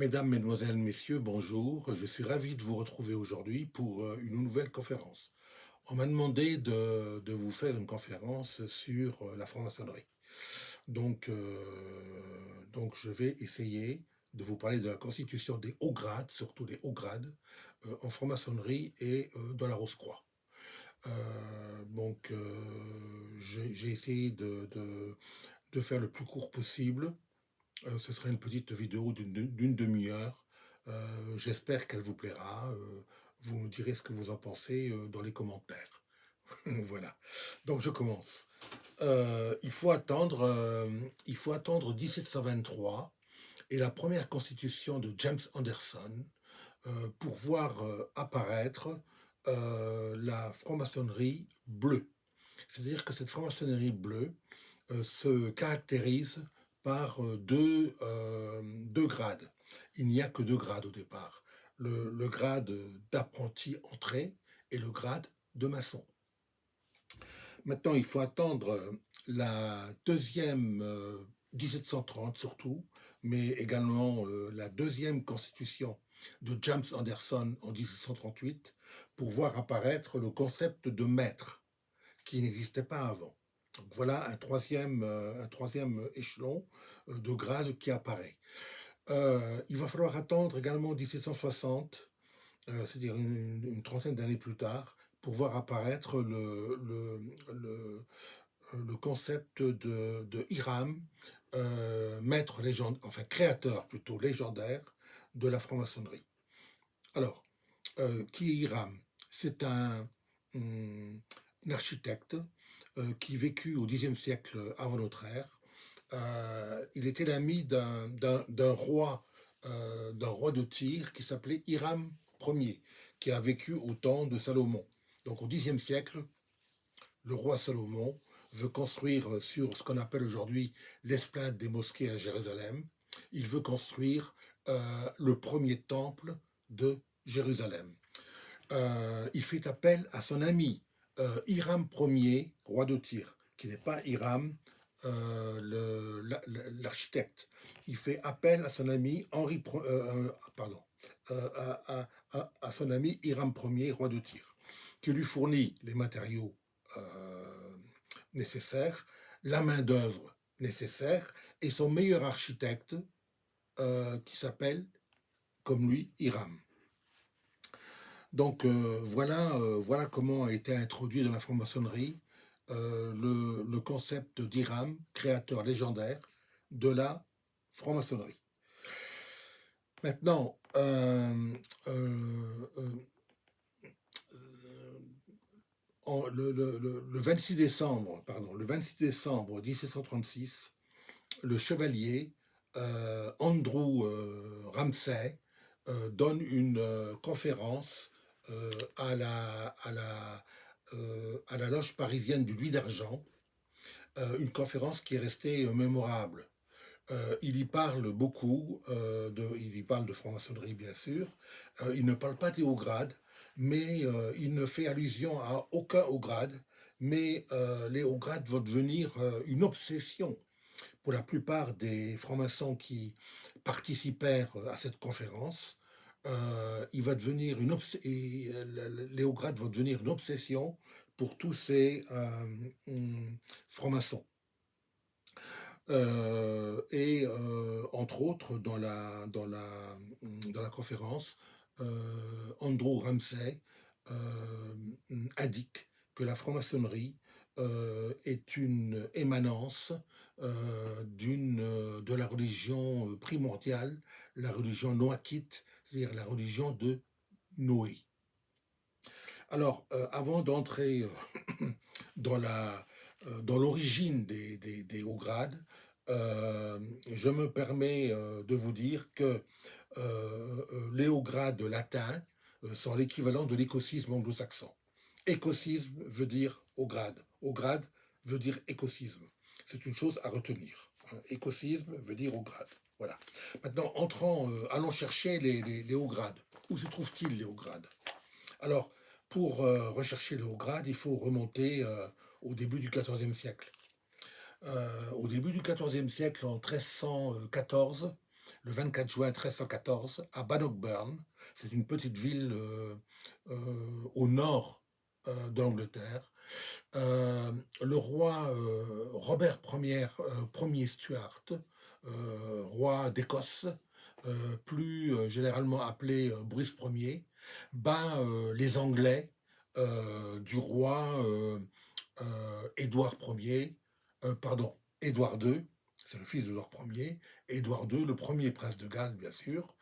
Mesdames, Mesdemoiselles, Messieurs, bonjour. Je suis ravi de vous retrouver aujourd'hui pour une nouvelle conférence. On m'a demandé de vous faire une conférence sur la franc-maçonnerie. Donc, je vais essayer de vous parler de la constitution des hauts grades, surtout des hauts grades, en franc-maçonnerie et dans la Rose-Croix. J'ai essayé de faire le plus court possible. Ce sera une petite vidéo d'une demi-heure. J'espère qu'elle vous plaira. Vous me direz ce que vous en pensez dans les commentaires. Voilà. Donc je commence. Il faut attendre 1723 et la première constitution de James Anderson pour voir apparaître la franc-maçonnerie bleue. C'est-à-dire que cette franc-maçonnerie bleue se caractérise par deux grades. Il n'y a que deux grades au départ. Le grade d'apprenti entré et le grade de maçon. Maintenant, il faut attendre la deuxième, 1730 surtout, mais également la deuxième constitution de James Anderson en 1738 pour voir apparaître le concept de maître qui n'existait pas avant. Donc voilà un troisième échelon de grade qui apparaît. Il va falloir attendre également 1760, c'est-à-dire une trentaine d'années plus tard, pour voir apparaître le concept de Hiram, maître légendaire, enfin créateur plutôt légendaire de la franc-maçonnerie. Alors, qui est Hiram? C'est un architecte qui vécut au Xe siècle avant notre ère. Il était l'ami d'un roi de Tyr qui s'appelait Hiram Ier, qui a vécu au temps de Salomon. Donc au Xe siècle, le roi Salomon veut construire sur ce qu'on appelle aujourd'hui l'esplanade des mosquées à Jérusalem. Il veut construire le premier temple de Jérusalem. Il fait appel à son ami Hiram Ier, roi de Tyr, qui n'est pas Hiram, l'architecte. Il fait appel à son ami à son ami Hiram Ier, roi de Tyr, qui lui fournit les matériaux nécessaires, la main d'œuvre nécessaire et son meilleur architecte qui s'appelle, comme lui, Hiram. Donc voilà comment a été introduit dans la franc-maçonnerie le concept d'Hiram, créateur légendaire de la franc-maçonnerie. Maintenant, le 26 décembre, le 26 décembre 1736, le chevalier Andrew Ramsay donne une conférence à la loge parisienne du Louis d'Argent, une conférence qui est restée mémorable. Il y parle beaucoup, il y parle de franc-maçonnerie bien sûr, il ne parle pas des hauts grades, mais il ne fait allusion à aucun haut grade, mais les hauts grades vont devenir une obsession pour la plupart des francs-maçons qui participèrent à cette conférence. Il va devenir les hauts grades vont devenir une obsession pour tous ces francs-maçons. Entre autres, dans la conférence, Andrew Ramsay indique que la franc-maçonnerie est une émanence de la religion primordiale, la religion noachite, c'est-à-dire la religion de Noé. Alors, avant d'entrer dans l'origine des hauts grades, je me permets de vous dire que les hauts grades latins sont l'équivalent de l'écossisme anglo-saxon. Écossisme veut dire haut grade. Haut grade veut dire écossisme. C'est une chose à retenir. Écossisme veut dire haut grade. Voilà. Maintenant, allons chercher les hauts grades. Où se trouvent-ils les hauts grades? Alors, pour rechercher le haut grade, il faut remonter au début du XIVe siècle. Au début du XIVe siècle, en 1314, le 24 juin 1314 à Bannockburn. C'est une petite ville au nord d'Angleterre. Le roi Robert Ier Stuart, roi d'Écosse, plus généralement appelé Bruce Ier, bat les Anglais du roi Édouard Ier, pardon, Édouard II, c'est le fils d'Édouard Ier, Édouard II, le premier prince de Galles, bien sûr,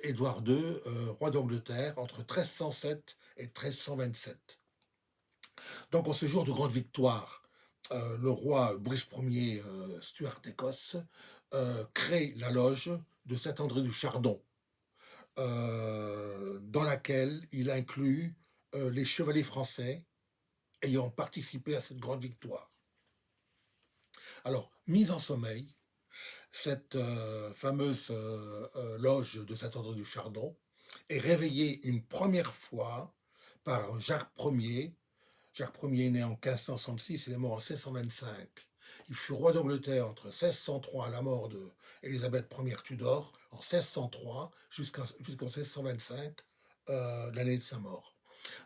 Édouard II, roi d'Angleterre, entre 1307 et 1327. Donc, en ce jour de grande victoire, le roi Bruce Ier Stuart d'Écosse crée la loge de Saint-André du Chardon, dans laquelle il inclut les chevaliers français ayant participé à cette grande victoire. Alors, mise en sommeil, cette fameuse loge de Saint-André du Chardon est réveillée une première fois par Jacques Ier. Jacques Ier est né en 1566, il est mort en 1625. Il fut roi d'Angleterre entre 1603 à la mort d'Élisabeth Ier Tudor, en 1603 jusqu'en 1625, l'année de sa mort.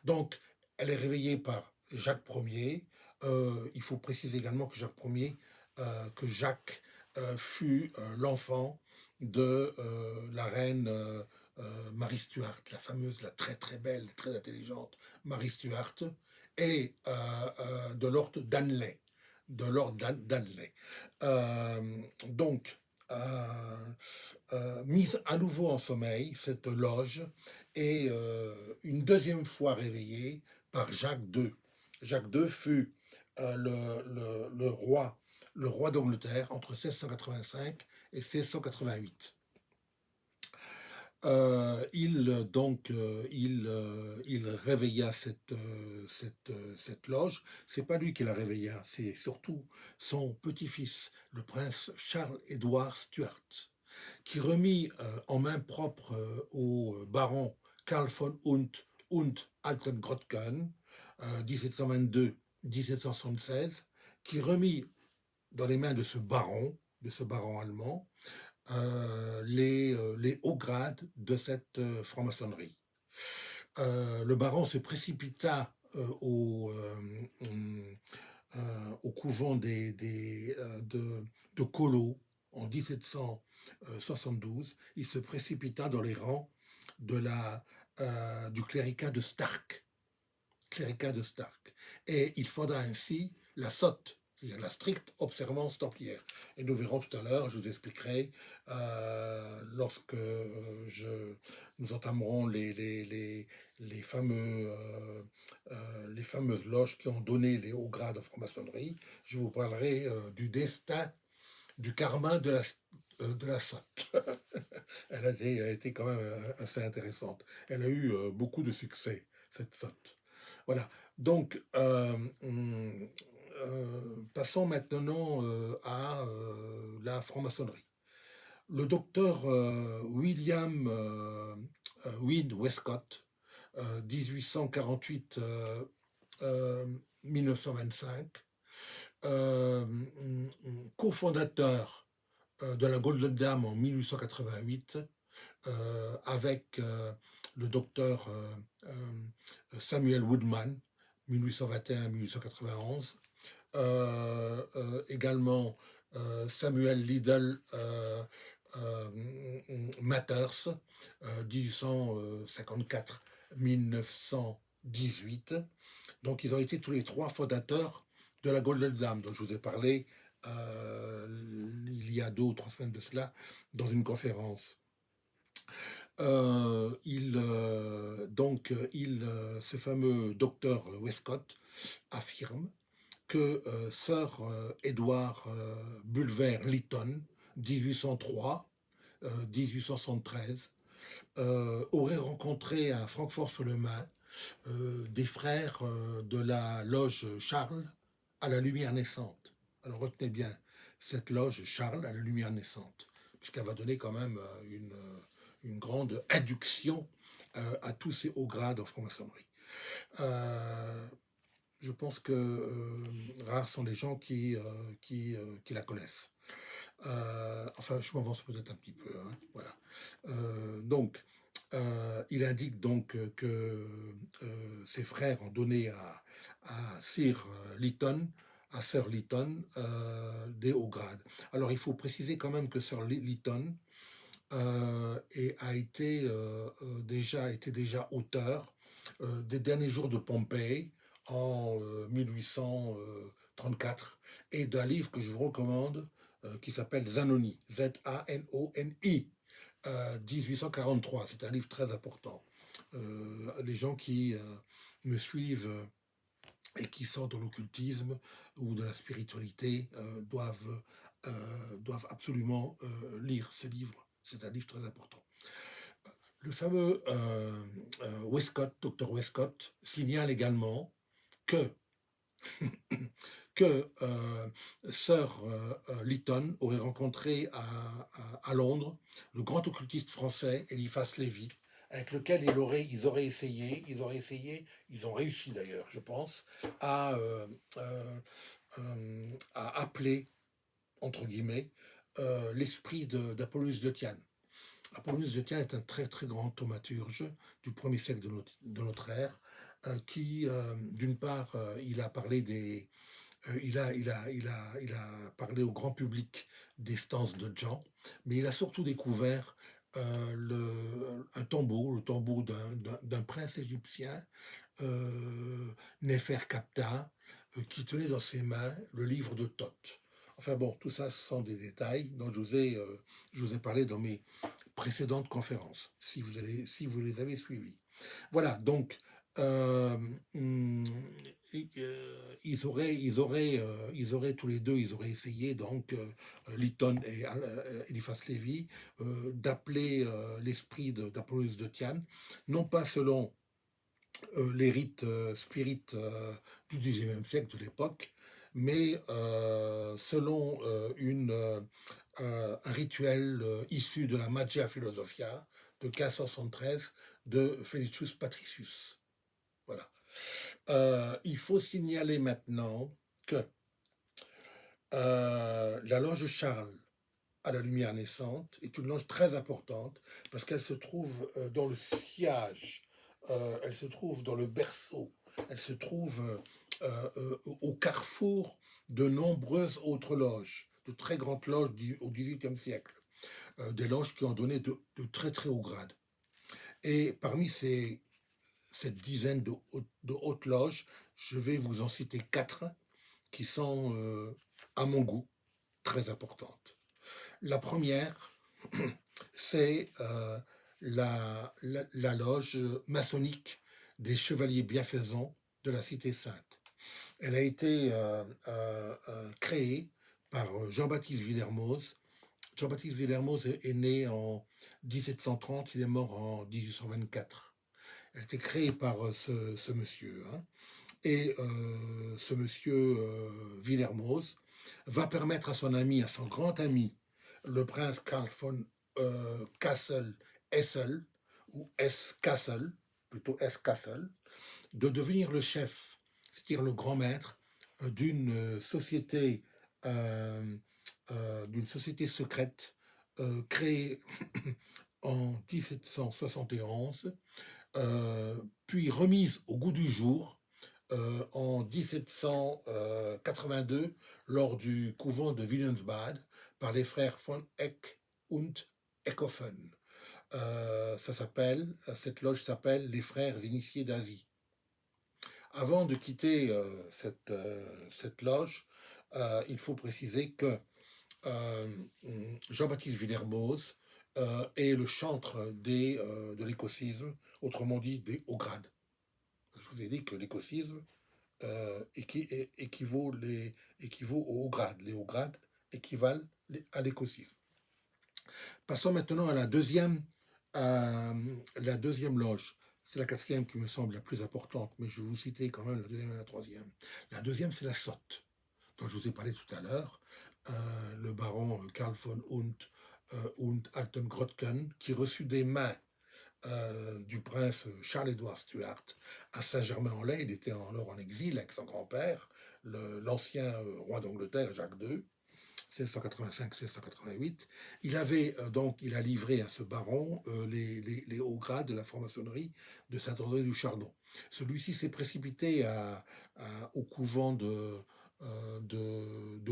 Donc, elle est réveillée par Jacques Ier. Il faut préciser également que Jacques fut l'enfant de la reine Marie Stuart, la fameuse, la très très belle, très intelligente Marie Stuart, et de Lord Danley. Donc, mise à nouveau en sommeil, cette loge est une deuxième fois réveillée par Jacques II. Jacques II fut le roi d'Angleterre entre 1685 et 1688. Il réveilla cette loge. C'est pas lui qui la réveilla, c'est surtout son petit-fils, le prince Charles-Édouard Stuart, qui remit en main propre au baron Karl von und Altengrotken, 1722-1776, qui remit dans les mains de ce baron allemand, les hauts grades de cette franc-maçonnerie. Le baron se précipita au couvent de Colo en 1772. Il se précipita dans les rangs du cléricat de Stark. Et il fonda ainsi la SOT, c'est-à-dire la stricte observance templière. Et nous verrons tout à l'heure, je vous expliquerai, lorsque nous entamerons les fameuses loges qui ont donné les hauts grades en franc-maçonnerie, je vous parlerai du destin, du karma de la SOT. Elle a été quand même assez intéressante. Elle a eu beaucoup de succès, cette SOT. Voilà. Donc, passons maintenant à la franc-maçonnerie. Le docteur William Wynne Westcott, 1848-1925, cofondateur de la Golden Dawn en 1888, avec le docteur Samuel Woodman, 1821-1891, également Samuel Liddell Matters, 1854-1918. Donc ils ont été tous les trois fondateurs de la Golden Dawn, dont je vous ai parlé il y a 2 ou 3 semaines de cela, dans une conférence. Ce fameux docteur Westcott affirme que Sir Edward Bulwer Lytton, 1803-1873, aurait rencontré à Francfort-sur-le-Main des frères de la loge Charles à la lumière naissante. Alors retenez bien, cette loge Charles à la lumière naissante, puisqu'elle va donner quand même une grande induction à tous ces hauts grades en franc-maçonnerie. Je pense que rares sont les gens qui la connaissent. Enfin, je m'avance peut-être un petit peu, hein, voilà. Donc, il indique donc ses frères ont donné à Sir Lytton, à Sir Lytton, des hauts grades. Alors, il faut préciser quand même que Sir Lytton était déjà auteur des derniers jours de Pompée en 1834 et d'un livre que je vous recommande qui s'appelle Zanoni, Zanoni, 1843. C'est un livre très important. Les gens qui me suivent et qui sortent de l'occultisme ou de la spiritualité doivent absolument lire ce livre. C'est un livre très important. Le fameux Westcott, Dr Westcott, signale également que, que Sir Lytton aurait rencontré à Londres le grand occultiste français Eliphas Lévy, avec lequel ils ont réussi d'ailleurs, je pense, à, euh, euh, à appeler, entre guillemets, l'esprit d'Apollonius de Tyane. Apollonius de Tyane est un très très grand thaumaturge du 1er siècle de notre ère, qui, d'une part, il a parlé il a parlé au grand public des stances de Jean, mais il a surtout découvert un tombeau, le tombeau d'un prince égyptien, Neferkapta, qui tenait dans ses mains le livre de Thoth. Enfin bon, tout ça, ce sont des détails dont je vous ai parlé dans mes précédentes conférences, si vous les avez suivies. Voilà, donc euh, hum, ils auraient tous les deux, ils auraient essayé donc Lytton et Eliphas Lévy d'appeler l'esprit d'Apollonius de Tyane, non pas selon les rites spirites du XIXe siècle de l'époque, mais selon un rituel issu de la Magia Philosophia de 1573 de Felicius Patricius. Voilà. Il faut signaler maintenant que la loge Charles à la lumière naissante est une loge très importante parce qu'elle se trouve dans le sillage, elle se trouve dans le berceau, elle se trouve au carrefour de nombreuses autres loges, de très grandes loges au XVIIIe siècle, des loges qui ont donné de très très hauts grades. Et parmi cette dizaine de hautes loges, je vais vous en citer quatre qui sont, à mon goût, très importantes. La première, c'est la loge maçonnique des chevaliers bienfaisants de la Cité Sainte. Elle a été créée par Jean-Baptiste Villermoz. Jean-Baptiste Villermoz est né en 1730, il est mort en 1824. Elle a été créée par ce monsieur, hein. Et ce monsieur Villermoz va permettre à son ami, à son grand ami, le prince Karl von Kassel-Essel, ou S-Kassel, plutôt S-Kassel, de devenir le chef, c'est-à-dire le grand maître euh, d'une société secrète créée en 1771, puis remise au goût du jour en 1782 lors du couvent de Wilhelmsbad par les frères von Eck und Eckhoffen. Cette loge s'appelle les Frères Initiés d'Asie. Avant de quitter cette loge, il faut préciser que euh, Jean-Baptiste Villermoz est le chantre de l'écossisme, autrement dit des hauts grades. Je vous ai dit que l'écossisme équivaut au haut grade. Les hauts grades équivalent à l'écossisme. Passons maintenant la deuxième loge. C'est la quatrième qui me semble la plus importante, mais je vais vous citer quand même la deuxième et la troisième. La deuxième, c'est la Sotte, dont je vous ai parlé tout à l'heure. Le baron Karl von und Altengrotken, qui reçut des mains du prince Charles-Édouard Stuart à Saint-Germain-en-Laye. Il était alors en exil avec son grand-père, l'ancien roi d'Angleterre, Jacques II. 1685-1688. Il a livré à ce baron les hauts grades de la franc-maçonnerie de Saint-André-du-Chardon. Celui-ci s'est précipité au couvent de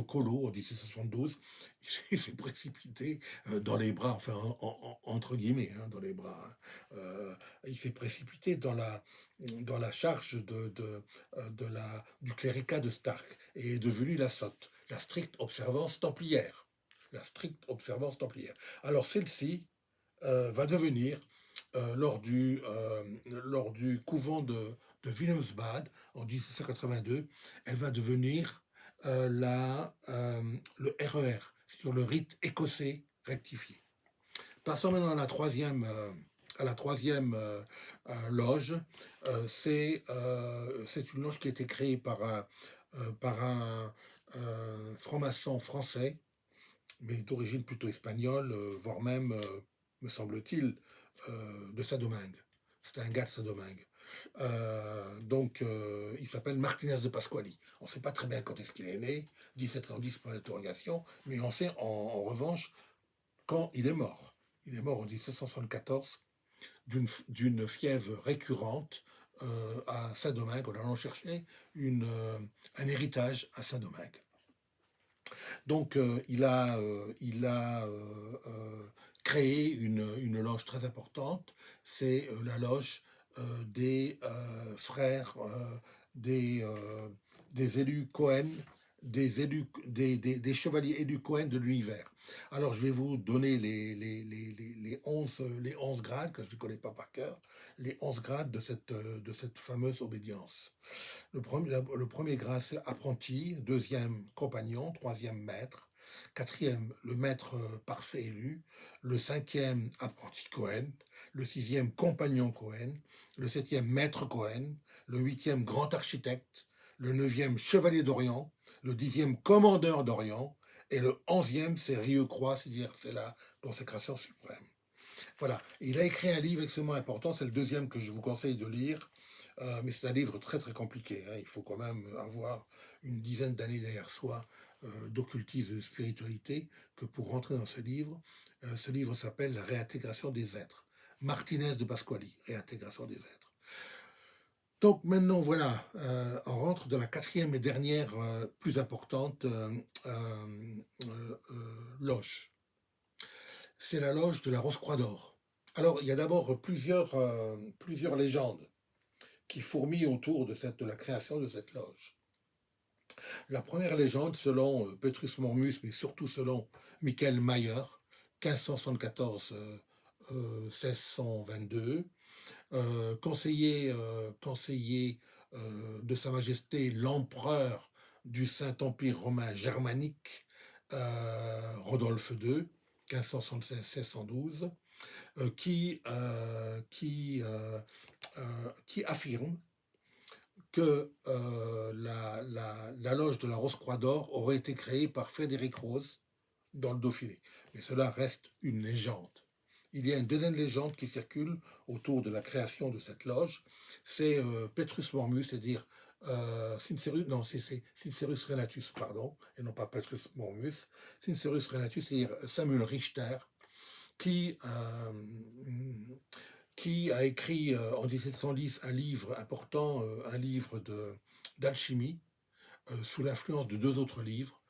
Colo en 1772. Il s'est précipité dans les bras, enfin entre guillemets, hein, dans les bras. Il s'est précipité dans la charge du cléricat de Stark et est devenu la SOT, la stricte observance templière. La stricte observance templière. Alors celle-ci va devenir, lors du couvent de Wilhelmsbad en 1782, elle va devenir le RER, c'est-à-dire le rite écossais rectifié. Passons maintenant à la troisième loge. C'est une loge qui a été créée par un franc-maçon français, mais d'origine plutôt espagnole, voire même, me semble-t-il, de Saint-Domingue. C'était un gars de Saint-Domingue. Il s'appelle Martinez de Pasquali. On ne sait pas très bien quand est-ce qu'il est né, 1710 pour l'interrogation, mais on sait en revanche quand il est mort. Il est mort en 1774 d'une fièvre récurrente à Saint-Domingue, en allant chercher un héritage à Saint-Domingue. Donc il a créé une loge très importante, c'est la loge des frères, des élus Cohen, des chevaliers élus Cohen de l'univers. Alors je vais vous donner les 11 grades, que je ne connais pas par cœur, les 11 grades de cette fameuse obédience. Le premier grade, c'est apprenti, deuxième compagnon, troisième maître, quatrième le maître parfait élu, le cinquième apprenti Cohen, le sixième compagnon Cohen, le septième maître Cohen, le huitième grand architecte, le neuvième chevalier d'Orient, le dixième commandeur d'Orient, et le onzième c'est Rieux-Croix, c'est-à-dire c'est la consécration suprême. Voilà, et il a écrit un livre extrêmement important, c'est le deuxième que je vous conseille de lire, mais c'est un livre très très compliqué, hein. Il faut quand même avoir une dizaine d'années derrière soi d'occultisme et de spiritualité que pour rentrer dans ce livre. Ce livre s'appelle La réintégration des êtres. Martinez de Pasquali, Réintégration des êtres. Donc maintenant, voilà, on rentre dans la quatrième et dernière, plus importante loge. C'est la loge de la Rose-Croix d'Or. Alors, il y a d'abord plusieurs légendes qui fourmillent autour de la création de cette loge. La première légende, selon Petrus Mormus, mais surtout selon Michael Mayer, 1574-1622, conseiller de Sa Majesté l'empereur du Saint-Empire romain germanique, Rodolphe II, 1576-1612, qui affirme que la loge de la Rose-Croix d'Or aurait été créée par Frédéric Rose dans le Dauphiné. Mais cela reste une légende. Il y a une deuxième légende qui circule autour de la création de cette loge. C'est Petrus Mormus, c'est-à-dire Sincerus Renatus, pardon, et non pas Petrus Mormus. Sincerus Renatus, c'est-à-dire Samuel Richter, qui a écrit en 1710 un livre important, un livre d'alchimie, sous l'influence de deux autres livres,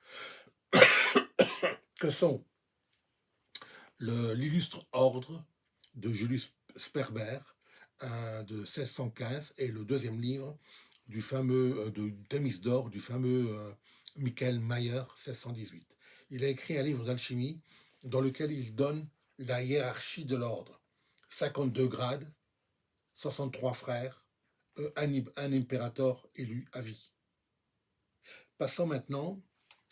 que sont l'illustre ordre de Julius Sperber de 1615 et le deuxième livre du fameux de Thémis d'or du fameux Michael Mayer 1618. Il a écrit un livre d'alchimie dans lequel il donne la hiérarchie de l'ordre. 52 grades, 63 frères, un impérator élu à vie. Passons maintenant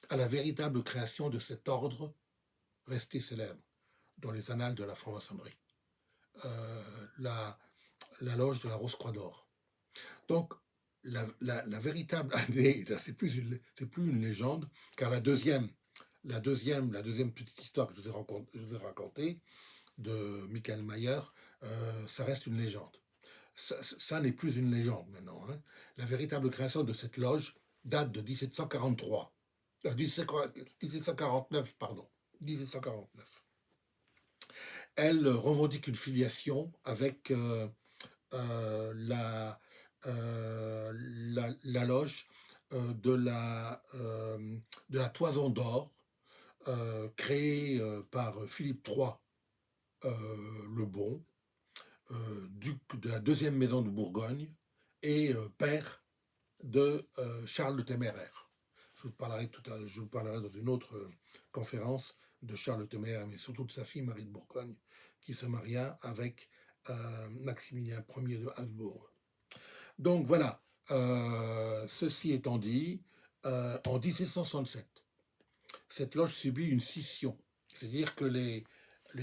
à la véritable création de cet ordre resté célèbre dans les annales de la franc-maçonnerie, la loge de la Rose-Croix d'Or. Donc, la véritable année, c'est plus une légende, car la deuxième petite histoire que je vous ai racontée de Michael Mayer, ça reste une légende. Ça n'est plus une légende maintenant, hein. La véritable création de cette loge date de 1743. 1749, pardon, 1749. Elle revendique une filiation avec la loge de la Toison d'Or, créée par Philippe III le Bon, duc de la deuxième maison de Bourgogne et père de Charles le Téméraire. Je vous parlerai dans une autre conférence de Charles le Téméraire, mais surtout de sa fille Marie de Bourgogne, qui se maria avec Maximilien Ier de Habsbourg. Donc voilà, ceci étant dit, en 1767, cette loge subit une scission, c'est-à-dire que les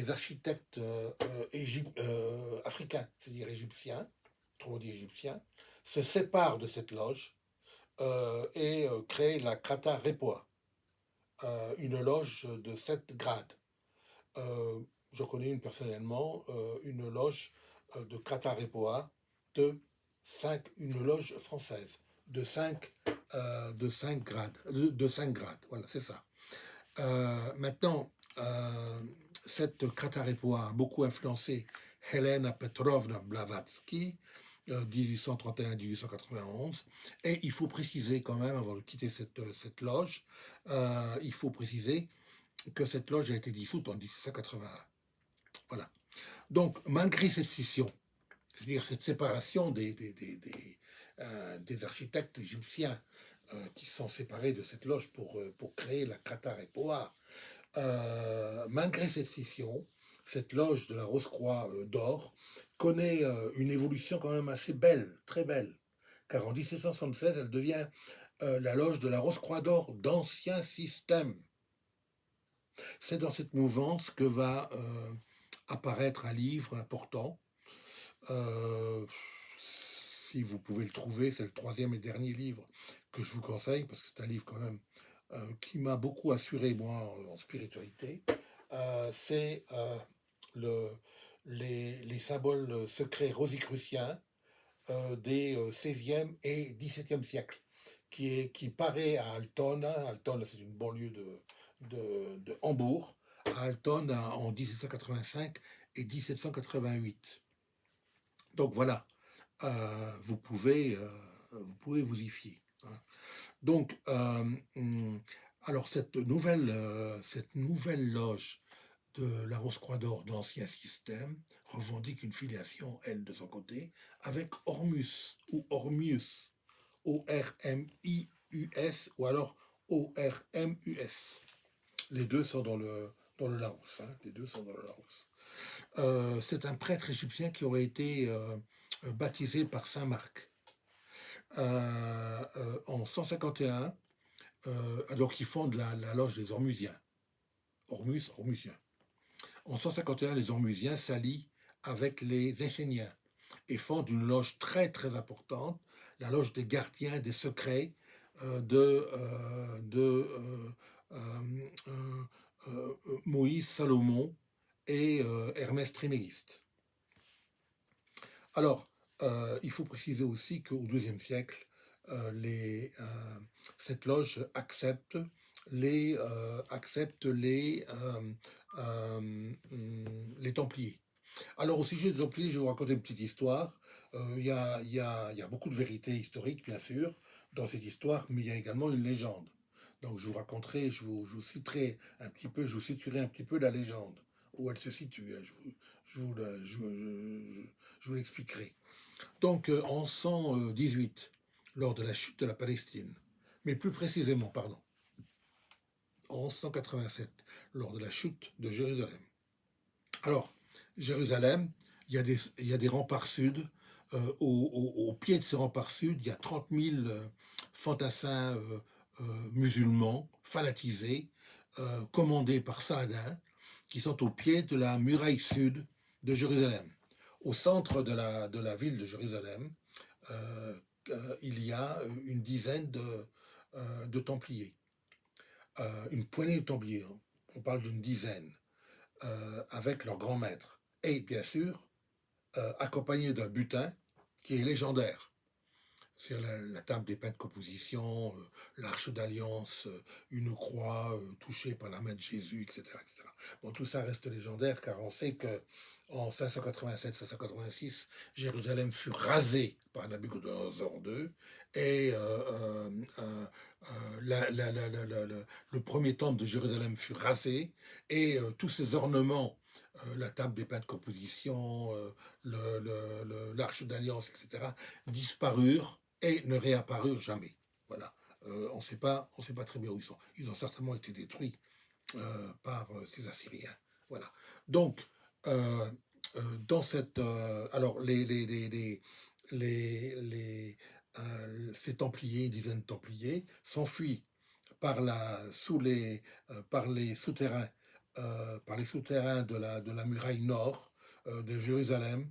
architectes africains, c'est-à-dire égyptiens, autrement dit égyptiens, se séparent de cette loge et créent la Krata Repoa, une loge de 7 grades. Je connais personnellement une loge de Krata Repoa une loge française de 5 grades, de 5 grades, voilà, c'est ça. Maintenant, cette Krata-Repoa a beaucoup influencé Helena Petrovna Blavatsky, 1831-1891. Et il faut préciser quand même, avant de quitter cette loge, il faut préciser que cette loge a été dissoute en 1781. Voilà. Donc, malgré cette scission, c'est-à-dire cette séparation des architectes égyptiens qui se sont séparés de cette loge pour créer la Krata-Repoa, malgré cette scission, cette loge de la Rose-Croix d'Or connaît une évolution quand même assez belle, très belle, car en 1776, elle devient la loge de la Rose-Croix d'Or d'Ancien Système. C'est dans cette mouvance que va apparaître un livre important. Si vous pouvez le trouver, c'est le 3e et dernier livre que je vous conseille, parce que c'est un livre quand même qui m'a beaucoup assuré, moi, en spiritualité. C'est les symboles secrets rosicruciens des 16e et 17e siècles, qui paraît à Altona. Altona, c'est une banlieue de Hambourg, à Altona en 1785 et 1788. Donc voilà, vous pouvez vous y fier. Hein. Donc, alors cette nouvelle loge de la Rose-Croix d'Or d'Ancien Système revendique une filiation, elle, de son côté, avec Ormus, ou Ormius, O-R-M-I-U-S, ou alors O-R-M-U-S. Les deux sont dans le Larousse. Hein, les deux sont dans le Larousse. C'est un prêtre égyptien qui aurait été baptisé par Saint Marc. En 151, donc il fonde la loge des Ormusiens. Ormusiens. En 151, les Ormusiens s'allient avec les Esséniens et fondent une loge très très importante, la loge des gardiens des secrets Moïse Salomon et Hermès Trismégiste. Alors, il faut préciser aussi qu'au XIIe siècle, cette loge accepte les Templiers. Alors, au sujet des Templiers, je vais vous raconter une petite histoire. Il y a beaucoup de vérités historiques, bien sûr, dans cette histoire, mais il y a également une légende. Donc, je vous raconterai, je vous citerai un petit peu, je vous situerai un petit peu la légende, où elle se situe. Je vous l'expliquerai. Donc, en 118, lors de la chute de la Palestine, mais plus précisément, pardon, en 187, lors de la chute de Jérusalem. Alors, Jérusalem, il y a des remparts sud. Au pied de ces remparts sud, il y a 30 000 fantassins musulmans, fanatisés, commandés par Saladin, qui sont au pied de la muraille sud de Jérusalem. Au centre de la ville de Jérusalem, il y a une dizaine de Templiers. Une poignée de Templiers, hein. On parle d'une dizaine, avec leur grand maître. Et bien sûr, accompagné d'un butin qui est légendaire. c'est la table des pains de composition, l'arche d'alliance, une croix touchée par la main de Jésus, etc., etc. Bon, tout ça reste légendaire car on sait que en 587-586, Jérusalem fut rasée par Nabuchodonosor II et le premier temple de Jérusalem fut rasé et tous ces ornements, la table des pains de composition, l'arche d'alliance, etc., disparurent et ne réapparurent jamais. Voilà. On sait pas très bien où ils sont. Ils ont certainement été détruits par ces Assyriens. Voilà. Donc, euh, dans cette, alors ces Templiers, une dizaine de Templiers, s'enfuient par les souterrains, de la muraille nord de Jérusalem,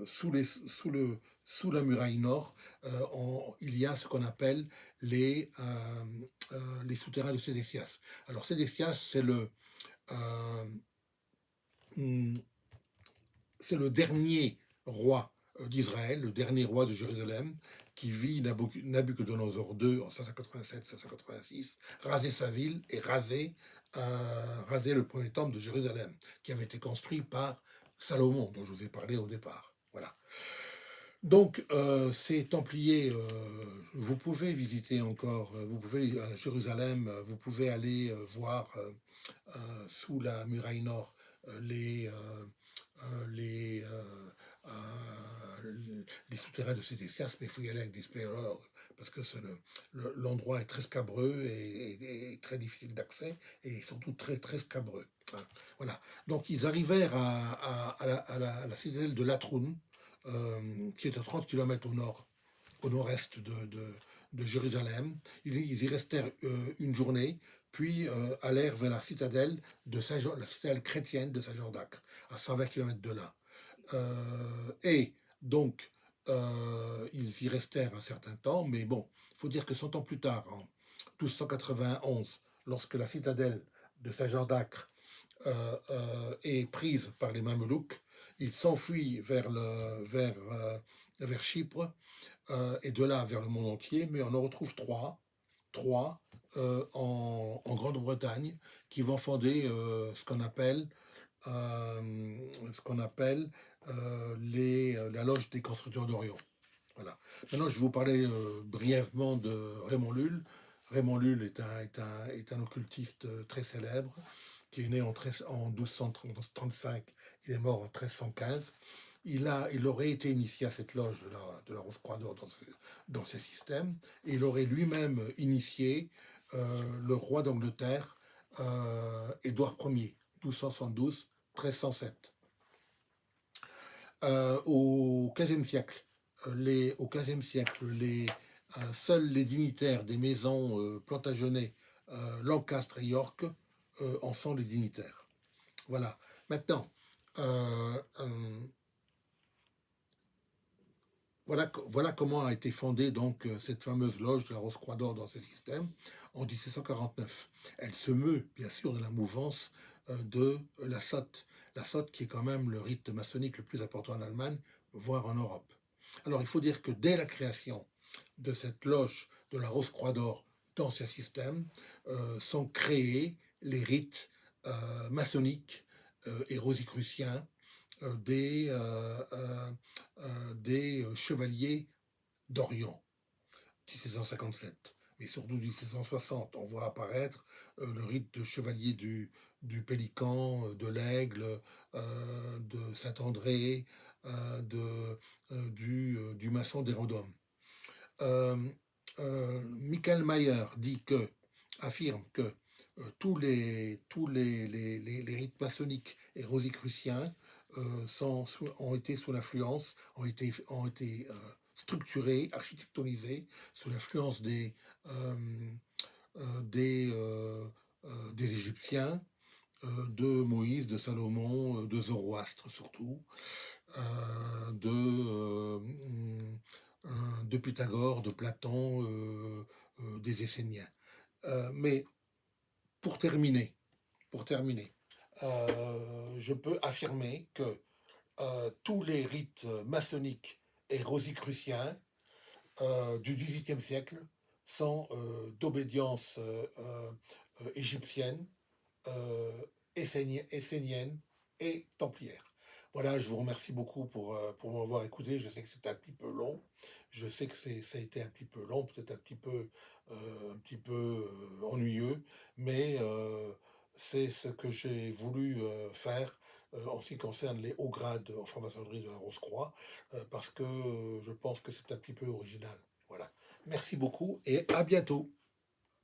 sous la muraille nord, il y a ce qu'on appelle les souterrains de Sédécias. Alors Sédécias, euh, hmm, c'est le dernier roi d'Israël, le dernier roi de Jérusalem, qui vit Nabuchodonosor II en 587-586, raser sa ville et raser le premier temple de Jérusalem, qui avait été construit par Salomon, dont je vous ai parlé au départ. Voilà. Donc, ces Templiers, vous pouvez visiter encore, vous pouvez à Jérusalem, vous pouvez aller voir sous la muraille nord les, les, les souterrains de Sédécias, mais il faut y aller avec des explorateurs parce que l'endroit est très scabreux et très difficile d'accès et surtout très très scabreux. Hein. Voilà. Donc ils arrivèrent à la citadelle de Latroun, qui est à 30 km au nord-est de Jérusalem. Ils y restèrent une journée, puis allèrent vers la citadelle la citadelle chrétienne de Saint-Jean d'Acre, à 120 km de là. Et donc, ils y restèrent un certain temps, mais bon, il faut dire que 100 ans plus tard, en 1291, lorsque la citadelle de Saint-Jean d'Acre est prise par les Mamelouks, ils s'enfuient vers Chypre et de là vers le monde entier, mais on en retrouve trois en Grande-Bretagne qui vont fonder ce qu'on appelle la loge des constructeurs d'Orient. Voilà. Maintenant, je vais vous parler brièvement de Raymond Lull. Raymond Lull est un occultiste très célèbre qui est né en 1235, il est mort en 1315. Il aurait été initié à cette loge de la Rose-Croix d'Or dans ses systèmes, et il aurait lui-même initié le roi d'Angleterre, Édouard Ier, 1272-1307. Au XVe siècle, seuls les dignitaires des maisons Plantagenet, Lancastre et York en sont les dignitaires. Voilà. Maintenant, voilà comment a été fondée donc cette fameuse loge de la Rose-Croix d'Or dans ce système en 1749. Elle se meut bien sûr de la mouvance de la SOT. La SOT qui est quand même le rite maçonnique le plus important en Allemagne, voire en Europe. Alors il faut dire que dès la création de cette loge de la Rose-Croix d'Or dans ce système, sont créés les rites maçonniques et rosicruciens euh, des, euh, euh, des chevaliers d'Orient, 1757. Mais surtout 1760, on voit apparaître le rite de chevalier du Pélican, de l'Aigle, de Saint-André, du maçon d'Hérodome. Michael Mayer affirme que tous les rites maçonniques et rosicruciens ont été sous l'influence, ont été structurés, architectonisés sous l'influence des Égyptiens, de Moïse, de Salomon, de Zoroastre surtout, de Pythagore, de Platon, des Esséniens. Mais pour terminer, pour terminer, je peux affirmer que tous les rites maçonniques et rosicruciens du XVIIIe siècle sont d'obédience égyptienne, essénienne et templière. Voilà, je vous remercie beaucoup pour m'avoir écouté. Je sais que c'était un petit peu long. Je sais que ça a été un petit peu long, peut-être un petit peu ennuyeux, mais c'est ce que j'ai voulu faire en ce qui concerne les hauts grades en franc-maçonnerie de la Rose-Croix, parce que je pense que c'est un petit peu original. Voilà. Merci beaucoup et à bientôt.